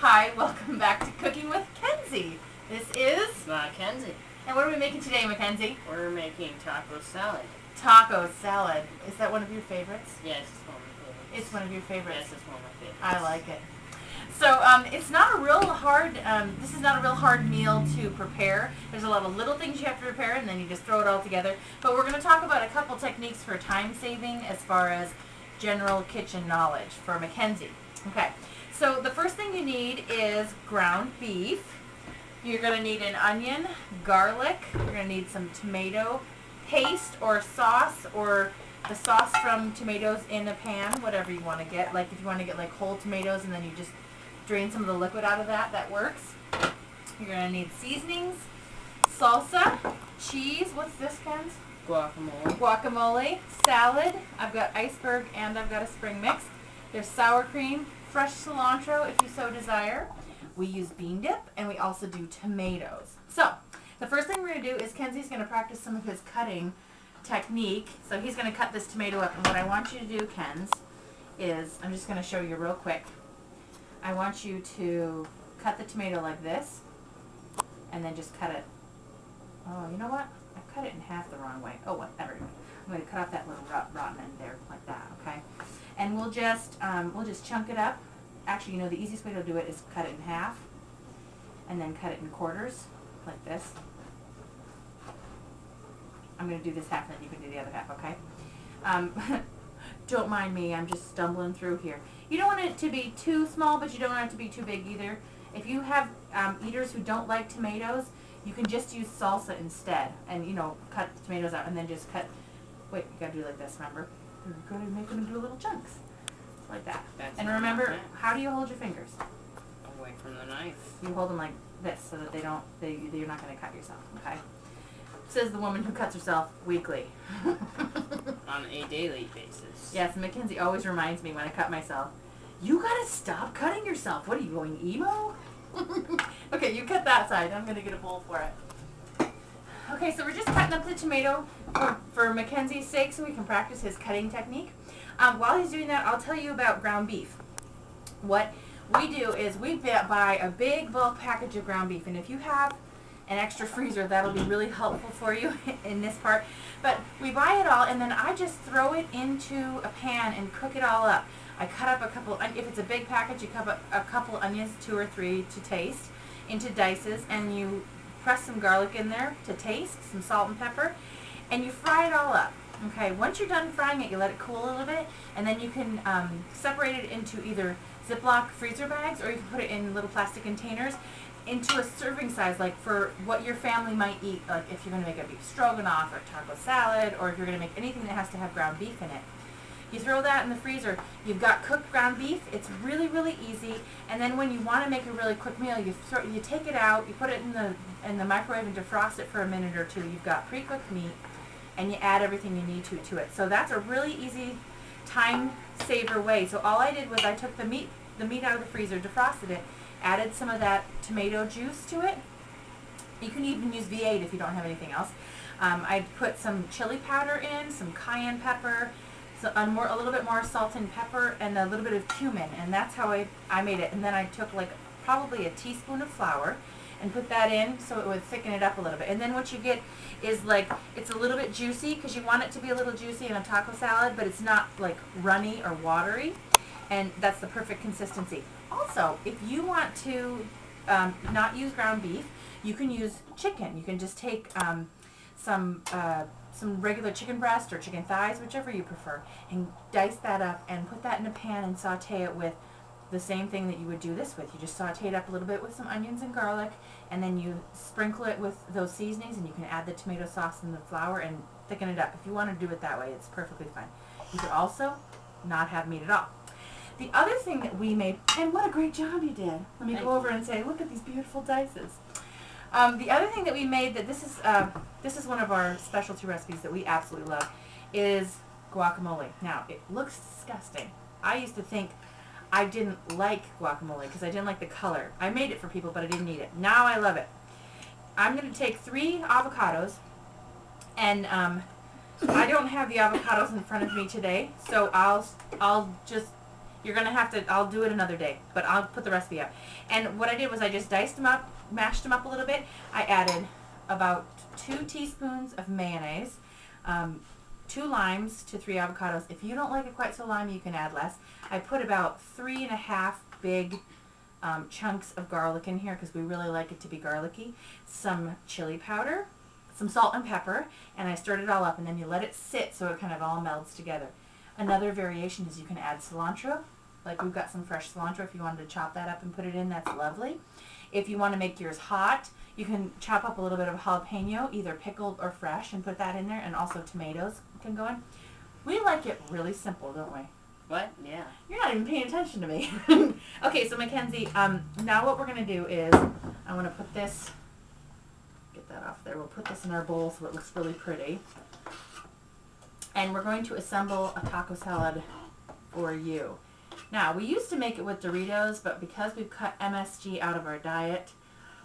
Hi, welcome back to Cooking with Kenzie. This is Mackenzie. And what are we making today, Mackenzie? We're making taco salad. Taco salad. Is that one of your favorites? Yes, it's one of my favorites. It's one of your favorites. Yes, it's one of my favorites. I like it. So it's not a real hard. This is not a real hard meal to prepare. There's a lot of little things you have to prepare, and then you just throw it all together. But we're going to talk about a couple techniques for time saving as far as general kitchen knowledge for Mackenzie. Okay. So the first thing you need is ground beef. You're going to need an onion, garlic. You're going to need some tomato paste or sauce, or the sauce from tomatoes in a pan, whatever you want to get. Like if you want to get like whole tomatoes and then you just drain some of the liquid out of that, that works. You're going to need seasonings, salsa, cheese. What's this, Kenz? Guacamole. Guacamole, salad. I've got iceberg and I've got a spring mix. There's sour cream, fresh cilantro if you so desire. We use bean dip, and we also do tomatoes. So the first thing we're going to do is Kenzie's going to practice some of his cutting technique. So he's going to cut this tomato up, and what I want you to do, Kenz, is I'm just going to show you real quick. I want you to cut the tomato like this, and then just cut it. Oh, you know what? I cut it in half the wrong way. Oh, whatever. I'm going to cut off that little rotten end there, like that. Okay, and we'll just chunk it up. Actually, you know, the easiest way to do it is cut it in half, and then cut it in quarters, like this. I'm going to do this half, and then you can do the other half, okay? Don't mind me, I'm just stumbling through here. You don't want it to be too small, but you don't want it to be too big either. If you have eaters who don't like tomatoes, you can just use salsa instead, and, you know, cut the tomatoes out, and then just cut, wait, you got to do it like this, remember? You're going to make them into little chunks. Like that. And remember, how do you hold your fingers? Away from the knife. You hold them like this so that you're not going to cut yourself, okay? Says the woman who cuts herself weekly. On a daily basis. Yes, Mackenzie always reminds me when I cut myself, you got to stop cutting yourself. What are you, going emo? Okay, you cut that side. I'm going to get a bowl for it. Okay, so we're just cutting up the tomato for Mackenzie's sake so we can practice his cutting technique. While he's doing that, I'll tell you about ground beef. What we do is we buy a big bulk package of ground beef, and if you have an extra freezer, that'll be really helpful for you in this part. But we buy it all, and then I just throw it into a pan and cook it all up. I cut up a couple, if it's a big package, you cut up a couple onions, 2 or 3 to taste, into dices, and you press some garlic in there to taste, some salt and pepper, and you fry it all up. Okay, once you're done frying it, you let it cool a little bit, and then you can separate it into either Ziploc freezer bags, or you can put it in little plastic containers into a serving size, like for what your family might eat, like if you're going to make a beef stroganoff or taco salad, or if you're going to make anything that has to have ground beef in it. You throw that in the freezer. You've got cooked ground beef. It's really, really easy. And then when you want to make a really quick meal, you take it out, you put it in the microwave and defrost it for a minute or two. You've got pre-cooked meat, and you add everything you need to it. So that's a really easy time saver way. So all I did was I took the meat out of the freezer, defrosted it, added some of that tomato juice to it. You can even use V8 if you don't have anything else. I put some chili powder in, some cayenne pepper, so a little bit more salt and pepper, and a little bit of cumin, and that's how I made it. And then I took like probably a teaspoon of flour and put that in so it would thicken it up a little bit. And then what you get is like, it's a little bit juicy because you want it to be a little juicy in a taco salad, but it's not like runny or watery, and that's the perfect consistency. Also, if you want to not use ground beef, you can use chicken. You can just take some regular chicken breast or chicken thighs, whichever you prefer, and dice that up and put that in a pan and saute it with the same thing that you would do this with. You just saute it up a little bit with some onions and garlic, and then you sprinkle it with those seasonings, and you can add the tomato sauce and the flour and thicken it up. If you want to do it that way, it's perfectly fine. You could also not have meat at all. The other thing that we made, and what a great job you did. Let me go over and say, look at these beautiful dices. The other thing that we made, that this is one of our specialty recipes that we absolutely love, is guacamole. Now, it looks disgusting. I used to think I didn't like guacamole because I didn't like the color. I made it for people, but I didn't eat it. Now I love it. I'm going to take 3 avocados, and I don't have the avocados in front of me today, so I'll just You're going to have to, I'll do it another day, but I'll put the recipe up. And what I did was I just diced them up, mashed them up a little bit. I added about 2 teaspoons of mayonnaise, 2 limes to 3 avocados. If you don't like it quite so limey, you can add less. I put about 3.5 big chunks of garlic in here because we really like it to be garlicky. Some chili powder, some salt and pepper, and I stirred it all up, and then you let it sit so it kind of all melds together. Another variation is you can add cilantro. Like we've got some fresh cilantro. If you wanted to chop that up and put it in, that's lovely. If you want to make yours hot, you can chop up a little bit of jalapeno, either pickled or fresh, and put that in there, and also tomatoes can go in. We like it really simple, don't we? What? Yeah. You're not even paying attention to me. Okay, so Mackenzie, now what we're going to do is I want to put this, get that off there. We'll put this in our bowl so it looks really pretty. And we're going to assemble a taco salad for you. Now, we used to make it with Doritos, but because we've cut MSG out of our diet,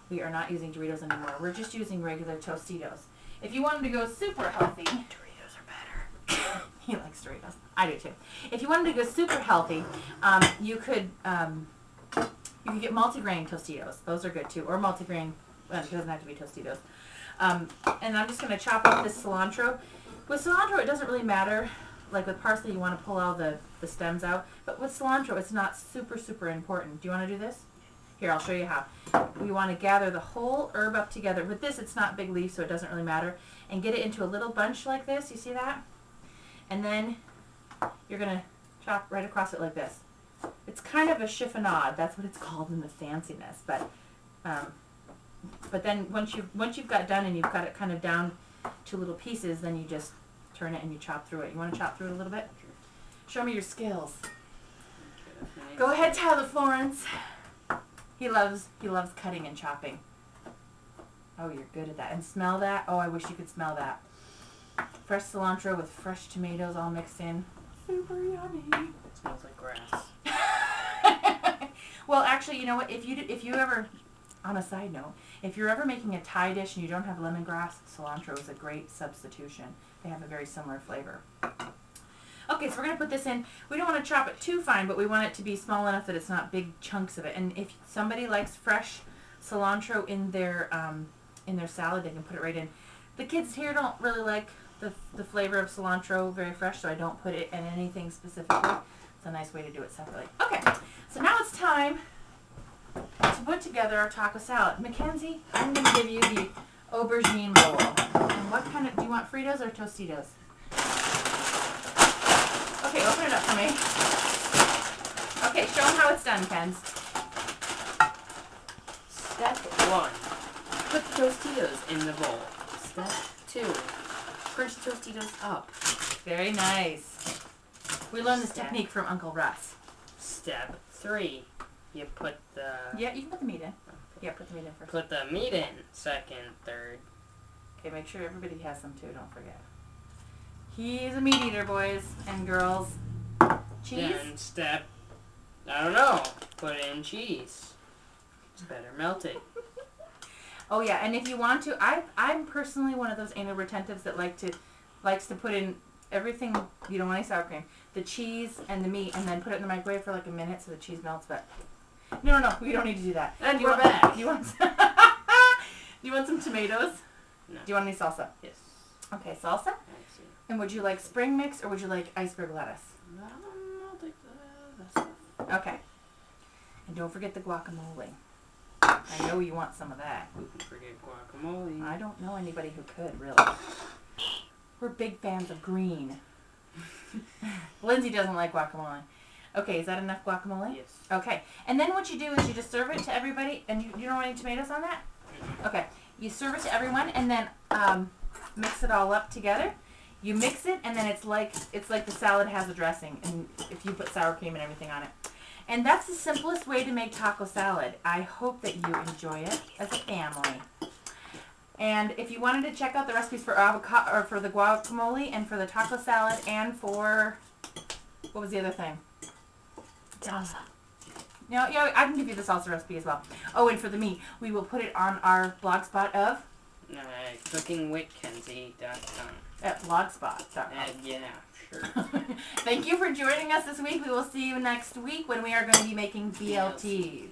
we are not using Doritos anymore. We're just using regular Tostitos. If you wanted to go super healthy, Doritos are better. He likes Doritos. I do too. If you wanted to go super healthy, you could get multigrain Tostitos. Those are good too. Or multigrain, well, it doesn't have to be Tostitos. And I'm just going to chop up this cilantro. With cilantro, it doesn't really matter. Like with parsley, you want to pull all the stems out. But with cilantro, it's not super, super important. Do you want to do this? Here, I'll show you how. We want to gather the whole herb up together. With this, it's not big leaf, so it doesn't really matter. And get it into a little bunch like this. You see that? And then you're going to chop right across it like this. It's kind of a chiffonade. That's what it's called in the fanciness. But then once you've got done and you've got it kind of down to little pieces, then you just turn it and you chop through it. You want to chop through it a little bit? Show me your skills. Go ahead, Tyler Florence. He loves cutting and chopping. Oh, you're good at that. And smell that? Oh, I wish you could smell that. Fresh cilantro with fresh tomatoes all mixed in. Super yummy. It smells like grass. Well, actually, you know what? If you ever, on a side note, if you're ever making a Thai dish and you don't have lemongrass, cilantro is a great substitution. They have a very similar flavor. Okay, so we're going to put this in. We don't want to chop it too fine, but we want it to be small enough that it's not big chunks of it. And if somebody likes fresh cilantro in their salad, they can put it right in. The kids here don't really like the flavor of cilantro very fresh, so I don't put it in anything specifically. It's a nice way to do it separately. Okay, so now it's time to put together our taco salad. Mackenzie, I'm going to give you the aubergine bowl. And what kind of, do you want Fritos or Tostitos? Okay, open it up for me. Okay, show them how it's done, Kenz. Step 1. Put the Tostitos in the bowl. Step 2. Crunch the Tostitos up. Very nice. We learned this technique from Uncle Russ. Step 3. You put the... Yeah, you can put the meat in. Yeah, put the meat in first. Put the meat in. Second, third. Okay, make sure everybody has some too, don't forget. He's a meat eater, boys and girls. Cheese? Then step... I don't know. Put in cheese. It's better melted. Oh yeah, and if you want to, I'm personally one of those anal retentives that likes to put in everything. You don't want any sour cream, the cheese and the meat, and then put it in the microwave for like a minute so the cheese melts. But no, we don't need to do that. And we're back. Do you want some tomatoes? No. Do you want any salsa? Yes. Okay, salsa. And would you like spring mix or would you like iceberg lettuce? I'll take the stuff. Okay. And don't forget the guacamole. I know you want some of that. Who can forget guacamole? I don't know anybody who could, really. We're big fans of green. Lyndsey doesn't like guacamole. Okay, is that enough guacamole? Yes. Okay. And then what you do is you just serve it to everybody, and you don't want any tomatoes on that? Okay. You serve it to everyone, and then mix it all up together. You mix it, and then it's like the salad has a dressing, and if you put sour cream and everything on it. And that's the simplest way to make taco salad. I hope that you enjoy it as a family. And if you wanted to check out the recipes for avocado or for the guacamole and for the taco salad and for what was the other thing? Salsa. No, yeah, I can give you the salsa recipe as well. Oh, and for the meat, we will put it on our blog spot of cookingwithkenzie.com. at blogspot.com. Yeah. shirt. Thank you for joining us this week. We will see you next week when we are going to be making BLTs.